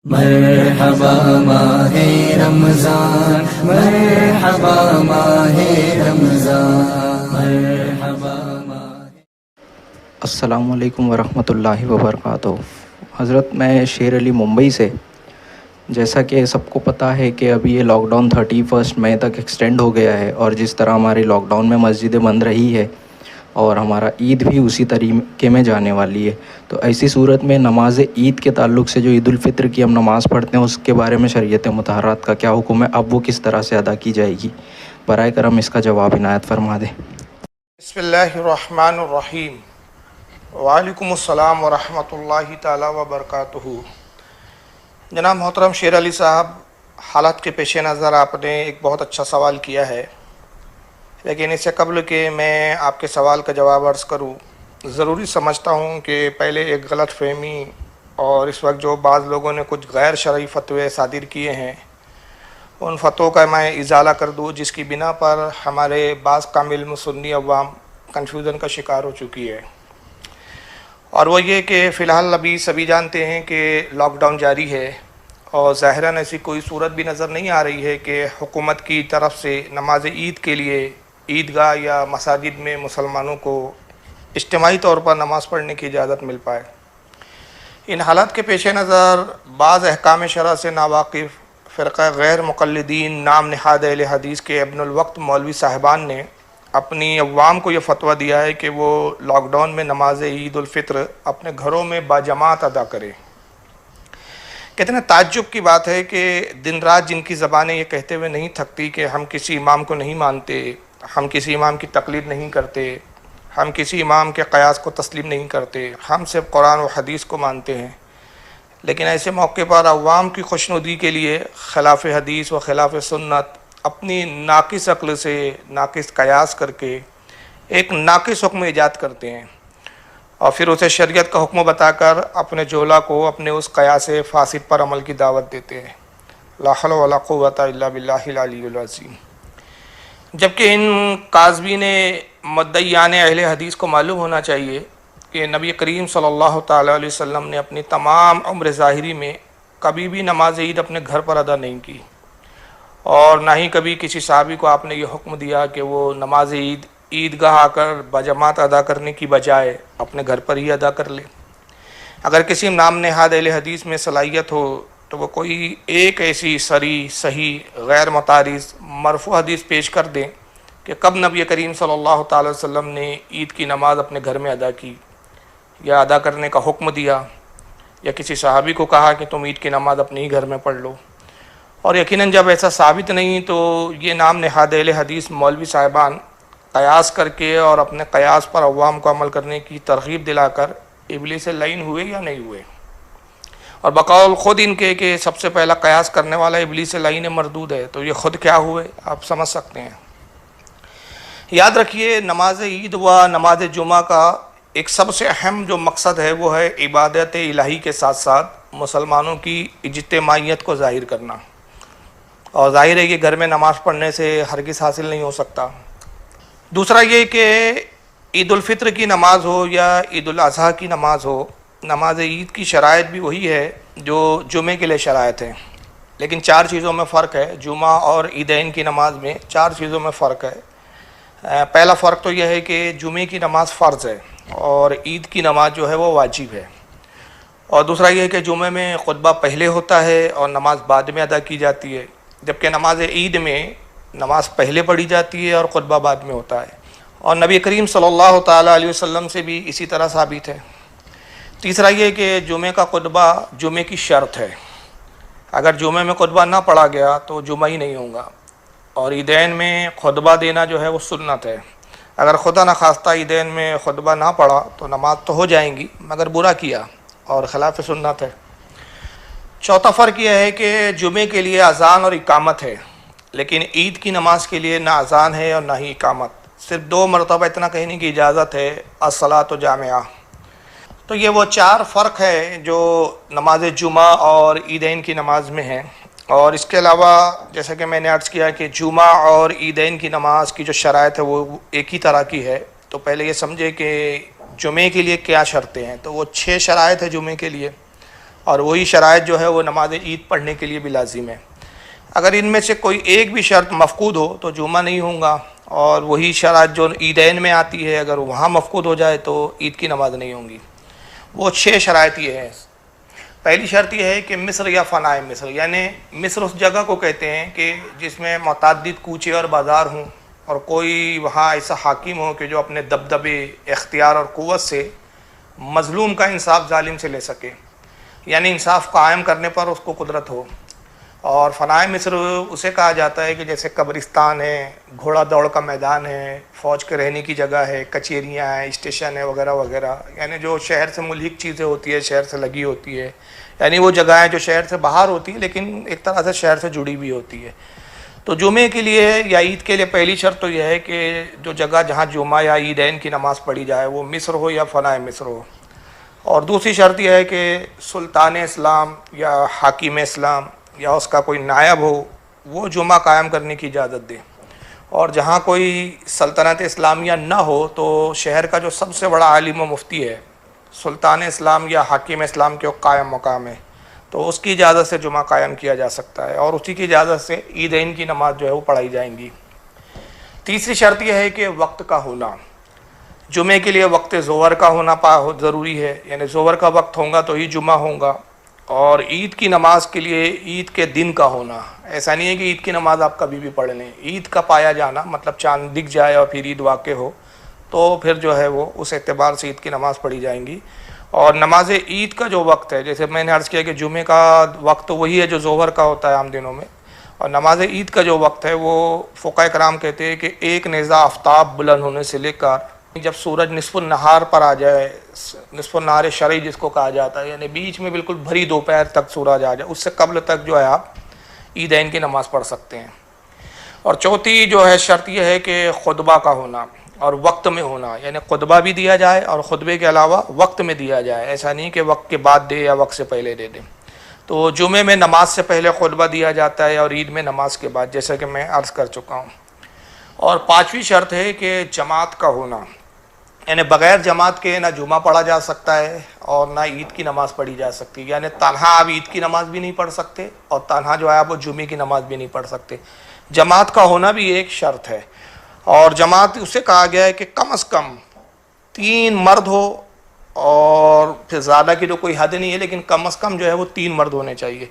مرحبا ماہ رمضان، مرحبا ماہ رمضان، مرحبا ماہ۔ السلام علیکم ورحمۃ اللہ وبرکاتہ۔ حضرت میں شیر علی ممبئی سے، جیسا کہ سب کو پتہ ہے کہ ابھی یہ لاک ڈاؤن 31 مئی تک ایکسٹینڈ ہو گیا ہے، اور جس طرح ہماری لاک ڈاؤن میں مسجدیں بند رہی ہے اور ہمارا عید بھی اسی طریقے میں جانے والی ہے، تو ایسی صورت میں نماز عید کے تعلق سے جو عید الفطر کی ہم نماز پڑھتے ہیں اس کے بارے میں شریعت مطہرات کا کیا حکم ہے، اب وہ کس طرح سے ادا کی جائے گی؟ برائے کرم اس کا جواب عنایت فرما دیں۔ بسم اللہ الرحمن الرحیم۔ وعلیکم السلام ورحمۃ اللہ تعالی وبرکاتہ۔ جناب محترم شیر علی صاحب، حالات کے پیش نظر آپ نے ایک بہت اچھا سوال کیا ہے، لیکن اس سے قبل کہ میں آپ کے سوال کا جواب عرض کروں، ضروری سمجھتا ہوں کہ پہلے ایک غلط فہمی اور اس وقت جو بعض لوگوں نے کچھ غیر شرعی فتوے صادر کیے ہیں ان فتووں کا میں ازالہ کر دوں، جس کی بنا پر ہمارے بعض کامل سنی عوام کنفیوژن کا شکار ہو چکی ہے۔ اور وہ یہ کہ فی الحال ابھی سبھی جانتے ہیں کہ لاک ڈاؤن جاری ہے، اور ظاہراً ایسی کوئی صورت بھی نظر نہیں آ رہی ہے کہ حکومت کی طرف سے نماز عید کے لیے عیدگاہ یا مساجد میں مسلمانوں کو اجتماعی طور پر نماز پڑھنے کی اجازت مل پائے۔ ان حالات کے پیش نظر بعض احکام شرع سے ناواقف فرقہ غیر مقلدین نام نہاد اہل حدیث کے ابن الوقت مولوی صاحبان نے اپنی عوام کو یہ فتویٰ دیا ہے کہ وہ لاک ڈاؤن میں نماز عید الفطر اپنے گھروں میں باجماعت ادا کرے۔ کتنے تعجب کی بات ہے کہ دن رات جن کی زبانیں یہ کہتے ہوئے نہیں تھکتی کہ ہم کسی امام کو نہیں مانتے، ہم کسی امام کی تقلید نہیں کرتے، ہم کسی امام کے قیاس کو تسلیم نہیں کرتے، ہم صرف قرآن و حدیث کو مانتے ہیں، لیکن ایسے موقع پر عوام کی خوشنودی کے لیے خلاف حدیث و خلاف سنت اپنی ناقص عقل سے ناقص قیاس کر کے ایک ناقص حکم ایجاد کرتے ہیں، اور پھر اسے شریعت کا حکم بتا کر اپنے جولا کو اپنے اس قیاس فاسد پر عمل کی دعوت دیتے ہیں۔ لا حول ولا قوت الا باللہ العلی العظیم۔ جبکہ ان کاذبین مدعیان اہل حدیث کو معلوم ہونا چاہیے کہ نبی کریم صلی اللہ تعالیٰ علیہ وسلم نے اپنی تمام عمر ظاہری میں کبھی بھی نماز عید اپنے گھر پر ادا نہیں کی، اور نہ ہی کبھی کسی صحابی کو آپ نے یہ حکم دیا کہ وہ نماز عید عیدگاہ آ کر باجماعت ادا کرنے کی بجائے اپنے گھر پر ہی ادا کر لے۔ اگر کسی نام نہاد اہل حدیث میں صلاحیت ہو تو وہ کوئی ایک ایسی صریح صحیح غیر متعارض مرفوع حدیث پیش کر دیں کہ کب نبی کریم صلی اللہ تعالی وسلم نے عید کی نماز اپنے گھر میں ادا کی یا ادا کرنے کا حکم دیا، یا کسی صحابی کو کہا کہ تم عید کی نماز اپنے ہی گھر میں پڑھ لو۔ اور یقیناً جب ایسا ثابت نہیں تو یہ نام نہاد اہل حدیث مولوی صاحبان قیاس کر کے اور اپنے قیاس پر عوام کو عمل کرنے کی ترغیب دلا کر ابلیس لعین ہوئے یا نہیں ہوئے؟ اور بقول خود ان کے کہ سب سے پہلا قیاس کرنے والا ابلیس لعین مردود ہے، تو یہ خود کیا ہوئے آپ سمجھ سکتے ہیں۔ یاد رکھیے، نماز عید و نماز جمعہ کا ایک سب سے اہم جو مقصد ہے وہ ہے عبادت الہی کے ساتھ ساتھ مسلمانوں کی اجتماعیت کو ظاہر کرنا، اور ظاہر ہے کہ گھر میں نماز پڑھنے سے ہرگز حاصل نہیں ہو سکتا۔ دوسرا یہ کہ عید الفطر کی نماز ہو یا عید الاضحیٰ کی نماز ہو، نماز عید کی شرائط بھی وہی ہے جو جمعے کے لیے شرائط ہے، لیکن 4 چیزوں میں فرق ہے۔ جمعہ اور عیدین کی نماز میں 4 چیزوں میں فرق ہے۔ پہلا فرق تو یہ ہے کہ جمعے کی نماز فرض ہے اور عید کی نماز جو ہے وہ واجب ہے، اور دوسرا یہ ہے کہ جمعے میں خطبہ پہلے ہوتا ہے اور نماز بعد میں ادا کی جاتی ہے، جبکہ نماز عید میں نماز پہلے پڑھی جاتی ہے اور خطبہ بعد میں ہوتا ہے، اور نبی کریم صلی اللہ تعالیٰ علیہ وسلم سے بھی اسی طرح ثابت ہے۔ تیسرا یہ کہ جمعے کا خطبہ جمعے کی شرط ہے، اگر جمعے میں خطبہ نہ پڑھا گیا تو جمعہ ہی نہیں ہوگا، اور عیدین میں خطبہ دینا جو ہے وہ سنت ہے، اگر خدا نخواستہ عیدین میں خطبہ نہ پڑھا تو نماز تو ہو جائیں گی مگر برا کیا اور خلاف سنت ہے۔ چوتھا فرق یہ ہے کہ جمعے کے لیے اذان اور اقامت ہے، لیکن عید کی نماز کے لیے نہ اذان ہے اور نہ ہی اقامت، صرف 2 مرتبہ اتنا کہنے کی اجازت ہے، الصلاۃ جامعہ۔ تو یہ وہ 4 فرق ہے جو نماز جمعہ اور عیدین کی نماز میں ہیں، اور اس کے علاوہ جیسا کہ میں نے عرض کیا کہ جمعہ اور عیدین کی نماز کی جو شرائط ہے وہ ایک ہی طرح کی ہے۔ تو پہلے یہ سمجھے کہ جمعے کے لیے کیا شرطیں ہیں، تو وہ 6 شرائط ہے جمعے کے لیے، اور وہی شرائط جو ہے وہ نماز عید پڑھنے کے لیے بھی لازم ہے۔ اگر ان میں سے کوئی ایک بھی شرط مفقود ہو تو جمعہ نہیں ہوگا، اور وہی شرائط جو عیدین میں آتی ہے اگر وہاں مفقود ہو جائے تو عید کی نماز نہیں ہوگی۔ وہ 6 شرائط یہ ہیں۔ پہلی شرط یہ ہے کہ مصر یا فنائے مصر، یعنی مصر اس جگہ کو کہتے ہیں کہ جس میں متعدد کوچے اور بازار ہوں، اور کوئی وہاں ایسا حاکم ہو کہ جو اپنے دبدبے، اختیار اور قوت سے مظلوم کا انصاف ظالم سے لے سکے، یعنی انصاف قائم کرنے پر اس کو قدرت ہو۔ اور فنائے مصر اسے کہا جاتا ہے کہ جیسے قبرستان ہے، گھوڑا دوڑ کا میدان ہے، فوج کے رہنے کی جگہ ہے، کچہریاں ہیں، اسٹیشن ہے وغیرہ وغیرہ، یعنی جو شہر سے ملحق چیزیں ہوتی ہے، شہر سے لگی ہوتی ہے، یعنی وہ جگہیں جو شہر سے باہر ہوتی ہیں لیکن ایک طرح سے شہر سے جڑی بھی ہوتی ہے۔ تو جمعے کے لیے یا عید کے لیے پہلی شرط تو یہ ہے کہ جو جگہ جہاں جمعہ یا عیدین کی نماز پڑھی جائے وہ مصر ہو یا فنائے مصر ہو۔ اور دوسری شرط یہ ہے کہ سلطان اسلام یا حاکم اسلام یا اس کا کوئی نائب ہو وہ جمعہ قائم کرنے کی اجازت دے، اور جہاں کوئی سلطنت اسلامیہ نہ ہو تو شہر کا جو سب سے بڑا عالم و مفتی ہے، سلطان اسلام یا حاکم اسلام کے قائم مقام ہے، تو اس کی اجازت سے جمعہ قائم کیا جا سکتا ہے، اور اسی کی اجازت سے عیدین کی نماز جو ہے وہ پڑھائی جائیں گی۔ تیسری شرط یہ ہے کہ وقت کا ہونا۔ جمعے کے لیے وقت ظہر کا ہونا ضروری ہے، یعنی ظہر کا وقت ہوگا تو ہی جمعہ ہوگا، اور عید کی نماز کے لیے عید کے دن کا ہونا۔ ایسا نہیں ہے کہ عید کی نماز آپ کبھی بھی پڑھ لیں، عید کا پایا جانا مطلب چاند دکھ جائے اور پھر عید واقع ہو تو پھر جو ہے وہ اس اعتبار سے عید کی نماز پڑھی جائیں گی۔ اور نماز عید کا جو وقت ہے، جیسے میں نے عرض کیا کہ جمعے کا وقت وہی ہے جو ظہر کا ہوتا ہے عام دنوں میں، اور نماز عید کا جو وقت ہے وہ فقہاء کرام کہتے ہیں کہ ایک نیزہ آفتاب بلند ہونے سے لے کر جب سورج نصف النہار پر آ جائے، نصف النہار شرعی جس کو کہا جاتا ہے، یعنی بیچ میں بالکل بھری دوپہر تک سورج آ جائے، اس سے قبل تک جو ہے آپ عیدین کی نماز پڑھ سکتے ہیں۔ اور چوتھی جو ہے شرط یہ ہے کہ خطبہ کا ہونا اور وقت میں ہونا، یعنی خطبہ بھی دیا جائے اور خطبے کے علاوہ وقت میں دیا جائے، ایسا نہیں کہ وقت کے بعد دے یا وقت سے پہلے دے دیں۔ تو جمعے میں نماز سے پہلے خطبہ دیا جاتا ہے اور عید میں نماز کے بعد، جیسا کہ میں عرض کر چکا ہوں۔ اور پانچویں شرط ہے کہ جماعت کا ہونا، یعنی بغیر جماعت کے نہ جمعہ پڑھا جا سکتا ہے اور نہ عید کی نماز پڑھی جا سکتی، یعنی تنہا آپ عید کی نماز بھی نہیں پڑھ سکتے اور تنہا جو ہے آپ وہ جمعے کی نماز بھی نہیں پڑھ سکتے۔ جماعت کا ہونا بھی ایک شرط ہے، اور جماعت اسے کہا گیا ہے کہ کم از کم 3 مرد ہو، اور پھر زیادہ کی تو کوئی حد نہیں ہے لیکن کم از کم جو ہے وہ 3 مرد ہونے چاہیے۔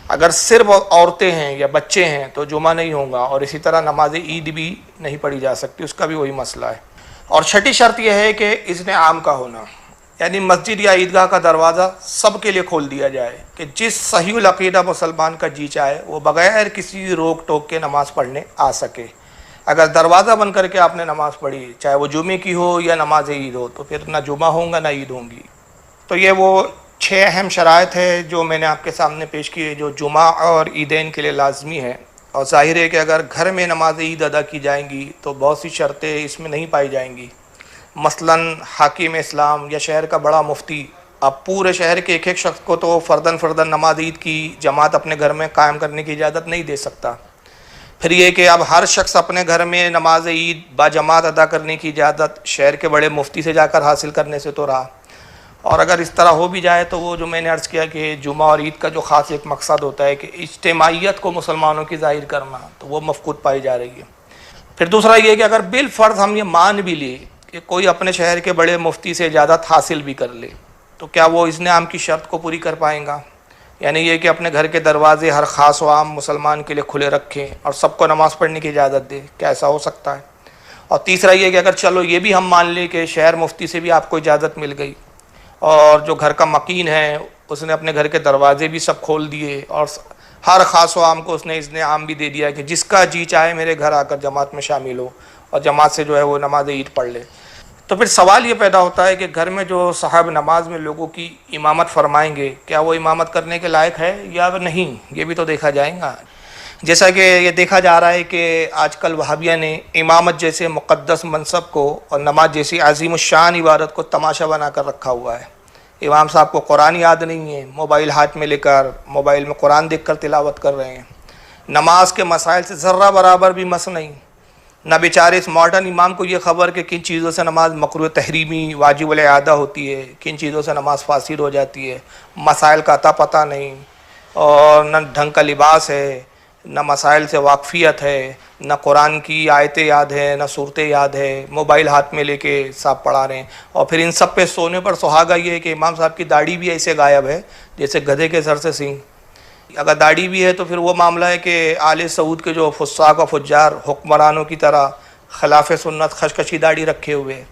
اگر صرف عورتیں ہیں یا بچے ہیں تو جمعہ نہیں ہوگا، اور اسی طرح نماز عید بھی نہیں پڑھی جا سکتی، اس کا بھی وہی مسئلہ ہے۔ اور چھٹی شرط یہ ہے کہ اذن عام کا ہونا، یعنی مسجد یا عیدگاہ کا دروازہ سب کے لیے کھول دیا جائے کہ جس صحیح العقیدہ مسلمان کا جی چاہے وہ بغیر کسی روک ٹوک کے نماز پڑھنے آ سکے۔ اگر دروازہ بند کر کے آپ نے نماز پڑھی، چاہے وہ جمعے کی ہو یا نماز عید ہو، تو پھر نہ جمعہ ہوگا نہ عید ہوں گی۔ تو یہ وہ 6 اہم شرائط ہے جو میں نے آپ کے سامنے پیش کی ہے، جو جمعہ اور عیدین کے لیے لازمی ہے۔ اور ظاہر ہے کہ اگر گھر میں نماز عید ادا کی جائیں گی تو بہت سی شرطیں اس میں نہیں پائی جائیں گی، مثلاً حاکم اسلام یا شہر کا بڑا مفتی اب پورے شہر کے ایک شخص کو تو فرداً نماز عید کی جماعت اپنے گھر میں قائم کرنے کی اجازت نہیں دے سکتا۔ پھر یہ کہ اب ہر شخص اپنے گھر میں نماز عید با جماعت ادا کرنے کی اجازت شہر کے بڑے مفتی سے جا کر حاصل کرنے سے تو رہا، اور اگر اس طرح ہو بھی جائے تو وہ جو میں نے عرض کیا کہ جمعہ اور عید کا جو خاص ایک مقصد ہوتا ہے کہ اجتماعیت کو مسلمانوں کی ظاہر کرنا، تو وہ مفقود پائی جا رہی ہے۔ پھر دوسرا یہ کہ اگر بالفرض ہم یہ مان بھی لیں کہ کوئی اپنے شہر کے بڑے مفتی سے اجازت حاصل بھی کر لے تو کیا وہ اذن عام کی شرط کو پوری کر پائیں گا؟ یعنی یہ کہ اپنے گھر کے دروازے ہر خاص و عام مسلمان کے لیے کھلے رکھیں اور سب کو نماز پڑھنے کی اجازت دے، کیا ایسا ہو سکتا ہے؟ اور تیسرا یہ کہ اگر چلو یہ بھی ہم مان لیں کہ شہر مفتی سے بھی آپ کو اجازت مل گئی اور جو گھر کا مکین ہے اس نے اپنے گھر کے دروازے بھی سب کھول دیے اور ہر خاص و عام کو اس نے اذن عام بھی دے دیا کہ جس کا جی چاہے میرے گھر آ کر جماعت میں شامل ہو اور جماعت سے جو ہے وہ نماز عید پڑھ لے، تو پھر سوال یہ پیدا ہوتا ہے کہ گھر میں جو صاحب نماز میں لوگوں کی امامت فرمائیں گے کیا وہ امامت کرنے کے لائق ہے یا نہیں، یہ بھی تو دیکھا جائے گا۔ جیسا کہ یہ دیکھا جا رہا ہے کہ آج کل وہابیہ نے امامت جیسے مقدس منصب کو اور نماز جیسی عظیم الشان عبادت کو تماشا بنا کر رکھا ہوا ہے۔ امام صاحب کو قرآن یاد نہیں ہے، موبائل ہاتھ میں لے کر موبائل میں قرآن دیکھ کر تلاوت کر رہے ہیں، نماز کے مسائل سے ذرہ برابر بھی مس نہیں، نہ بیچارے اس ماڈرن امام کو یہ خبر کہ کن چیزوں سے نماز مکروہ تحریمی واجب الاعادہ ہوتی ہے، کن چیزوں سے نماز فاسد ہو جاتی ہے، مسائل کا اتا پتہ نہیں، اور نہ ڈھنگ کا لباس ہے، نہ مسائل سے واقفیت ہے، نہ قرآن کی آیتیں یاد ہے، نہ صورتیں یاد ہے، موبائل ہاتھ میں لے کے صاحب پڑھا رہے ہیں، اور پھر ان سب پہ سونے پر سہاگا یہ ہے کہ امام صاحب کی داڑھی بھی ایسے غائب ہے جیسے گدھے کے سر سے سینگ۔ اگر داڑھی بھی ہے تو پھر وہ معاملہ ہے کہ آل سعود کے جو فساق و فجار حکمرانوں کی طرح خلاف سنت خشکشی داڑھی رکھے ہوئے ہیں۔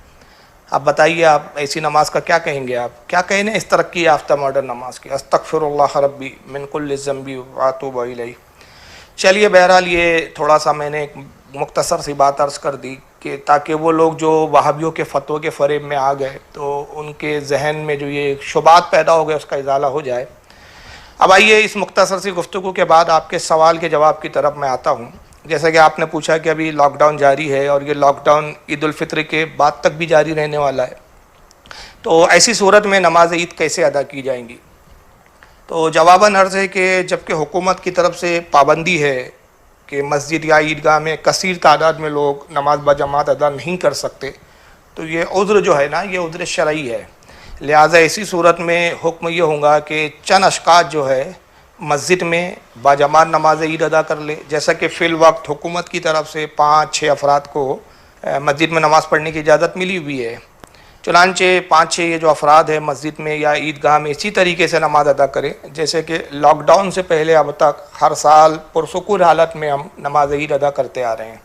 اب بتائیے آپ ایسی نماز کا کیا کہیں گے؟ آپ کیا کہیں اس ترقی یافتہ ماڈرن نماز کی؟ استغفر اللہ ربی من کل ذنب واتوب الیہ۔ چلیے بہرحال یہ تھوڑا سا میں نے ایک مختصر سی بات عرض کر دی کہ تاکہ وہ لوگ جو وہابیوں کے فتوے کے فریب میں آ گئے تو ان کے ذہن میں جو یہ شبہات پیدا ہو گئے اس کا ازالہ ہو جائے۔ اب آئیے اس مختصر سی گفتگو کے بعد آپ کے سوال کے جواب کی طرف میں آتا ہوں۔ جیسا کہ آپ نے پوچھا کہ ابھی لاک ڈاؤن جاری ہے اور یہ لاک ڈاؤن عید الفطر کے بعد تک بھی جاری رہنے والا ہے، تو ایسی صورت میں نماز عید کیسے ادا کی جائیں گی؟ تو جواباً عرض ہے کہ جبکہ حکومت کی طرف سے پابندی ہے کہ مسجد یا عیدگاہ میں کثیر تعداد میں لوگ نماز بجماعت ادا نہیں کر سکتے، تو یہ عذر جو ہے نا یہ عذر شرعی ہے، لہٰذا ایسی صورت میں حکم یہ ہوگا کہ چند اشخاص جو ہے مسجد میں باجماعت نماز عید ادا کر لے، جیسا کہ فی الوقت حکومت کی طرف سے 5-6 افراد کو مسجد میں نماز پڑھنے کی اجازت ملی ہوئی ہے، چنانچہ 5-6 یہ جو افراد ہیں مسجد میں یا عیدگاہ میں اسی طریقے سے نماز ادا کریں جیسے کہ لاک ڈاؤن سے پہلے اب تک ہر سال پرسکون حالت میں ہم نماز عید ادا کرتے آ رہے ہیں۔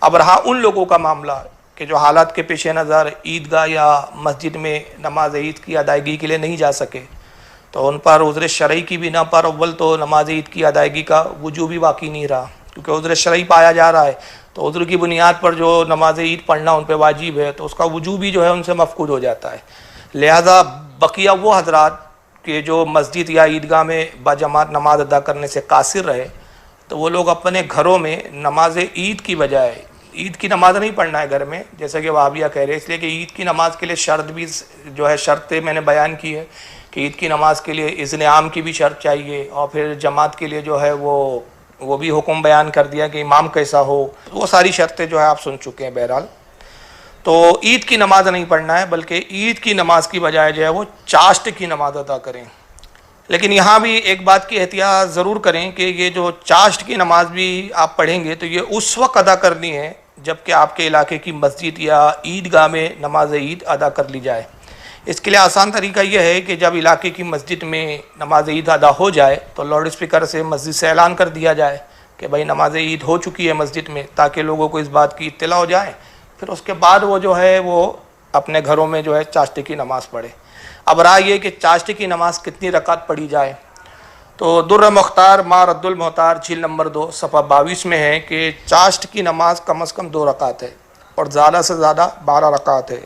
اب رہا ان لوگوں کا معاملہ کہ جو حالات کے پیش نظر عیدگاہ یا مسجد میں نماز عید کی ادائیگی کے لیے نہیں جا سکے، تو ان پر عذر شرعی کی بنا پر اول تو نماز عید کی ادائیگی کا وجوب ہی باقی نہیں رہا، کیونکہ عذر شرعی پایا جا رہا ہے، تو عذر کی بنیاد پر جو نماز عید پڑھنا ان پہ واجب ہے تو اس کا وجوب ہی جو ہے ان سے مفقود ہو جاتا ہے۔ لہذا بقیہ وہ حضرات کہ جو مسجد یا عیدگاہ میں باجماعت نماز ادا کرنے سے قاصر رہے، تو وہ لوگ اپنے گھروں میں نماز عید کی بجائے عید کی نماز نہیں پڑھنا ہے گھر میں، جیسا کہ وہابیہ کہہ رہے ہیں، اس لیے کہ عید کی نماز کے لیے شرط بھی جو ہے شرطیں میں نے بیان کی ہے کہ عید کی نماز کے لیے اذن عام کی بھی شرط چاہیے، اور پھر جماعت کے لیے جو ہے وہ بھی حکم بیان کر دیا کہ امام کیسا ہو، وہ ساری شرطیں جو ہے آپ سن چکے ہیں۔ بہرحال تو عید کی نماز نہیں پڑھنا ہے بلکہ عید کی نماز کی بجائے جو ہے وہ چاشت کی نماز ادا کریں۔ لیکن یہاں بھی ایک بات کی احتیاط ضرور کریں کہ یہ جو چاشت کی نماز بھی آپ پڑھیں گے تو یہ اس وقت ادا کرنی ہے جب کہ آپ کے علاقے کی مسجد یا عیدگاہ میں نماز عید ادا کر لی جائے۔ اس کے لیے آسان طریقہ یہ ہے کہ جب علاقے کی مسجد میں نماز عید ادا ہو جائے تو لاؤڈ اسپیکر سے مسجد سے اعلان کر دیا جائے کہ بھائی نماز عید ہو چکی ہے مسجد میں، تاکہ لوگوں کو اس بات کی اطلاع ہو جائے، پھر اس کے بعد وہ جو ہے وہ اپنے گھروں میں جو ہے چاشتی کی نماز پڑھے۔ اب رہا یہ کہ چاشتی کی نماز کتنی رکعت پڑھی جائے، تو در مختار ما رد المحتار جلد نمبر 2 صفحہ 22 میں ہے کہ چاشت کی نماز کم از کم 2 رکعت ہے اور زیادہ سے زیادہ 12 رکعت ہے،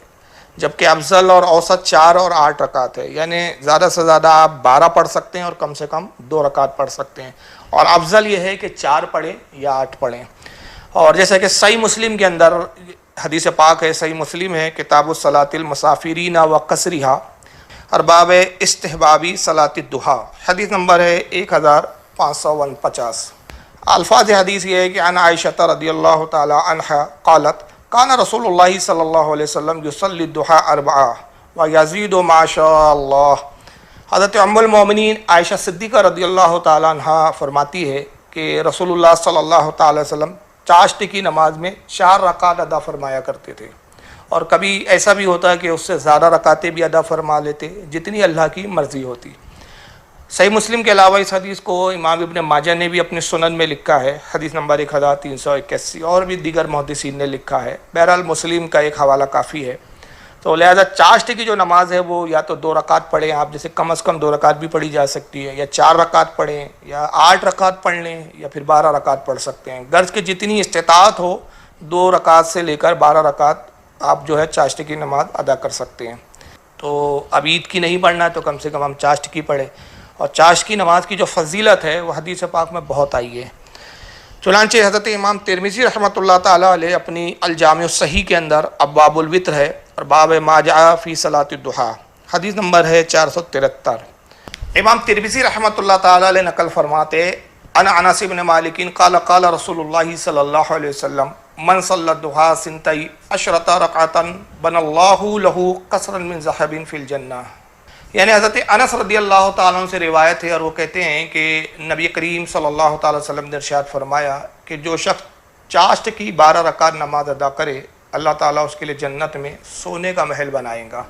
جبکہ افضل اور اوسط 4 اور 8 رکعت ہے، یعنی زیادہ سے زیادہ آپ 12 پڑھ سکتے ہیں اور کم سے کم 2 رکعت پڑھ سکتے ہیں، اور افضل یہ ہے کہ 4 پڑھیں یا 8 پڑھیں۔ اور جیسا کہ صحیح مسلم کے اندر حدیث پاک ہے، صحیح مسلم ہے کتاب الصلاۃ المسافرین و قصرہا اور باب استحبابی صلاۃ الضحیٰ، حدیث نمبر ہے 1549۔ الفاظ حدیث یہ ہے کہ عن عائشہ رضی اللہ تعالی عنہا قالت کان رسول اللہ صلی اللہ علیہ وسلم یصلی الضحیٰ 4 ویزید ما شاء اللہ۔ حضرت ام المومنین عائشہ صدیقہ رضی اللہ تعالی عنہا فرماتی ہے کہ رسول اللہ صلی اللہ تعالی وسلم چاشت کی نماز میں 4 رکعت ادا فرمایا کرتے تھے، اور کبھی ایسا بھی ہوتا ہے کہ اس سے زیادہ رکعتیں بھی ادا فرما لیتے جتنی اللہ کی مرضی ہوتی۔ صحیح مسلم کے علاوہ اس حدیث کو امام ابن ماجہ نے بھی اپنے سنن میں لکھا ہے، حدیث نمبر 1381، اور بھی دیگر محدثین نے لکھا ہے۔ بہرحال مسلم کا ایک حوالہ کافی ہے۔ تو لہذا چاشت کی جو نماز ہے وہ یا تو 2 رکعت پڑھیں آپ، جیسے کم از کم 2 رکعت بھی پڑھی جا سکتی ہے، یا 4 رکعت پڑھیں، یا 8 رکعت پڑھ لیں، یا پھر 12 رکعت پڑھ سکتے ہیں، غرض کہ جتنی استطاعت ہو 2 رکعت سے لے کر 12 رکعت آپ جو ہے چاشت کی نماز ادا کر سکتے ہیں۔ تو اب عید کی نہیں پڑھنا ہے تو کم سے کم ہم چاشت کی پڑھیں، اور چاشت کی نماز کی جو فضیلت ہے وہ حدیث پاک میں بہت آئی ہے۔ چنانچہ حضرت امام ترمذی رحمۃ اللہ تعالیٰ علیہ اپنی الجامع الصحیح کے اندر ابواب الوتر ہے اور باب ما جاء فی صلاۃ الضحیٰ، حدیث نمبر ہے 473۔ امام ترمذی رحمۃ اللہ تعالیٰ علیہ نقل فرماتے ان انس بن مالک قال قال رسول اللہ صلی اللہ علیہ وسلم من صلی الضحیٰ سنتئی عشرۃ رکعۃ بنى اللہ لہ قصرا من ذہب فی الجنہ. یعنی حضرت انس رضی اللہ تعالیٰ عنہ سے روایت ہے اور وہ کہتے ہیں کہ نبی کریم صلی اللہ تعالیٰ وسلم نے ارشاد فرمایا کہ جو شخص چاشت کی 12 رکعت نماز ادا کرے اللہ تعالیٰ اس کے لیے جنت میں سونے کا محل بنائیں گا.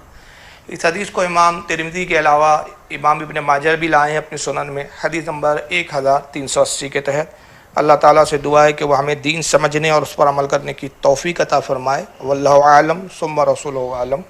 اس حدیث کو امام ترمذی کے علاوہ امام ابن ماجہ بھی لائے ہیں اپنے سنن میں حدیث نمبر 1380 کے تحت. اللہ تعالیٰ سے دعا ہے کہ وہ ہمیں دین سمجھنے اور اس پر عمل کرنے کی توفیق عطا فرمائے. واللہ اعلم ثم رسولہ اعلم.